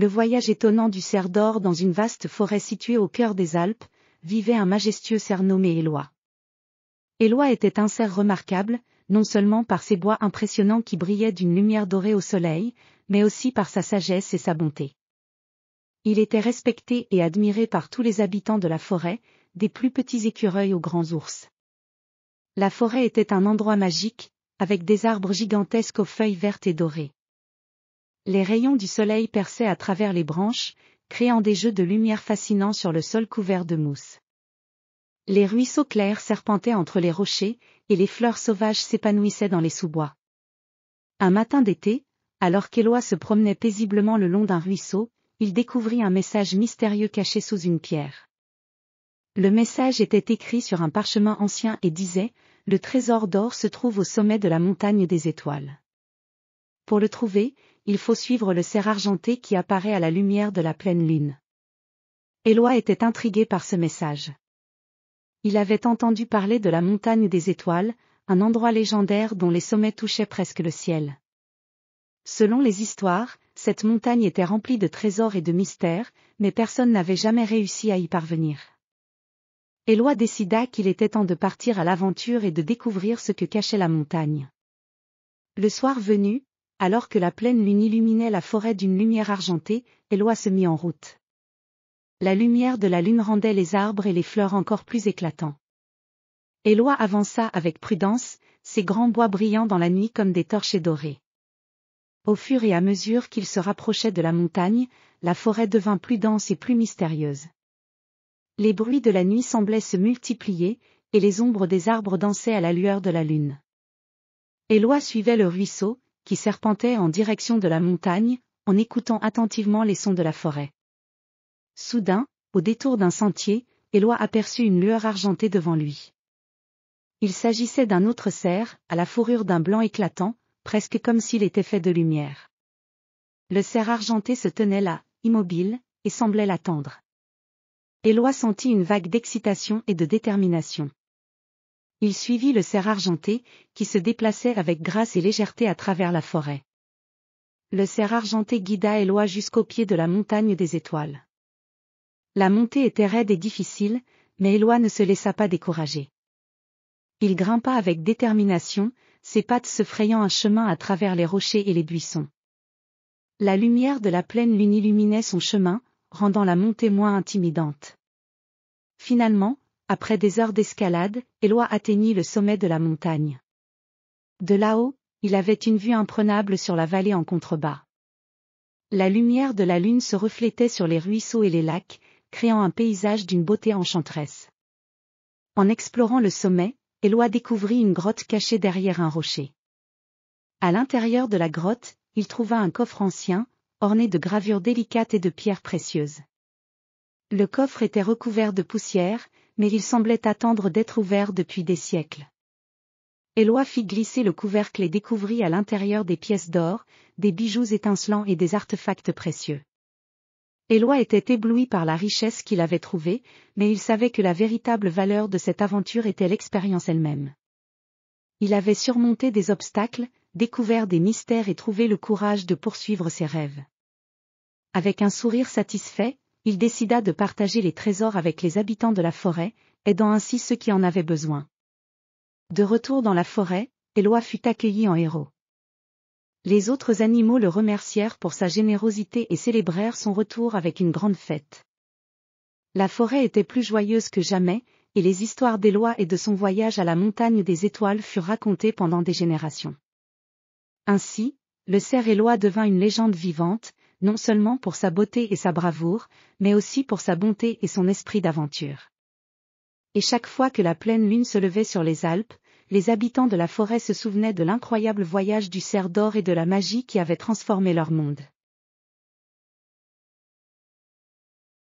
Le voyage étonnant du cerf d'or dans une vaste forêt située au cœur des Alpes, vivait un majestueux cerf nommé Éloi. Éloi était un cerf remarquable, non seulement par ses bois impressionnants qui brillaient d'une lumière dorée au soleil, mais aussi par sa sagesse et sa bonté. Il était respecté et admiré par tous les habitants de la forêt, des plus petits écureuils aux grands ours. La forêt était un endroit magique, avec des arbres gigantesques aux feuilles vertes et dorées. Les rayons du soleil perçaient à travers les branches, créant des jeux de lumière fascinants sur le sol couvert de mousse. Les ruisseaux clairs serpentaient entre les rochers, et les fleurs sauvages s'épanouissaient dans les sous-bois. Un matin d'été, alors qu'Éloi se promenait paisiblement le long d'un ruisseau, il découvrit un message mystérieux caché sous une pierre. Le message était écrit sur un parchemin ancien et disait « Le trésor d'or se trouve au sommet de la montagne des étoiles. Pour le trouver, il faut suivre le cerf argenté qui apparaît à la lumière de la pleine lune. » Éloi était intrigué par ce message. Il avait entendu parler de la montagne des étoiles, un endroit légendaire dont les sommets touchaient presque le ciel. Selon les histoires, cette montagne était remplie de trésors et de mystères, mais personne n'avait jamais réussi à y parvenir. Éloi décida qu'il était temps de partir à l'aventure et de découvrir ce que cachait la montagne. Le soir venu, alors que la pleine lune illuminait la forêt d'une lumière argentée, Éloi se mit en route. La lumière de la lune rendait les arbres et les fleurs encore plus éclatants. Éloi avança avec prudence, ses grands bois brillant dans la nuit comme des torches dorées. Au fur et à mesure qu'il se rapprochait de la montagne, la forêt devint plus dense et plus mystérieuse. Les bruits de la nuit semblaient se multiplier, et les ombres des arbres dansaient à la lueur de la lune. Éloi suivait le ruisseau, qui serpentait en direction de la montagne, en écoutant attentivement les sons de la forêt. Soudain, au détour d'un sentier, Éloi aperçut une lueur argentée devant lui. Il s'agissait d'un autre cerf, à la fourrure d'un blanc éclatant, presque comme s'il était fait de lumière. Le cerf argenté se tenait là, immobile, et semblait l'attendre. Éloi sentit une vague d'excitation et de détermination. Il suivit le cerf argenté, qui se déplaçait avec grâce et légèreté à travers la forêt. Le cerf argenté guida Éloi jusqu'au pied de la montagne des étoiles. La montée était raide et difficile, mais Éloi ne se laissa pas décourager. Il grimpa avec détermination, ses pattes se frayant un chemin à travers les rochers et les buissons. La lumière de la pleine lune illuminait son chemin, rendant la montée moins intimidante. Finalement, après des heures d'escalade, Éloi atteignit le sommet de la montagne. De là-haut, il avait une vue imprenable sur la vallée en contrebas. La lumière de la lune se reflétait sur les ruisseaux et les lacs, créant un paysage d'une beauté enchanteresse. En explorant le sommet, Éloi découvrit une grotte cachée derrière un rocher. À l'intérieur de la grotte, il trouva un coffre ancien, orné de gravures délicates et de pierres précieuses. Le coffre était recouvert de poussière, mais il semblait attendre d'être ouvert depuis des siècles. Éloi fit glisser le couvercle et découvrit à l'intérieur des pièces d'or, des bijoux étincelants et des artefacts précieux. Éloi était ébloui par la richesse qu'il avait trouvée, mais il savait que la véritable valeur de cette aventure était l'expérience elle-même. Il avait surmonté des obstacles, découvert des mystères et trouvé le courage de poursuivre ses rêves. Avec un sourire satisfait, il décida de partager les trésors avec les habitants de la forêt, aidant ainsi ceux qui en avaient besoin. De retour dans la forêt, Éloi fut accueilli en héros. Les autres animaux le remercièrent pour sa générosité et célébrèrent son retour avec une grande fête. La forêt était plus joyeuse que jamais, et les histoires d'Éloi et de son voyage à la montagne des étoiles furent racontées pendant des générations. Ainsi, le cerf Éloi devint une légende vivante, non seulement pour sa beauté et sa bravoure, mais aussi pour sa bonté et son esprit d'aventure. Et chaque fois que la pleine lune se levait sur les Alpes, les habitants de la forêt se souvenaient de l'incroyable voyage du cerf d'or et de la magie qui avait transformé leur monde.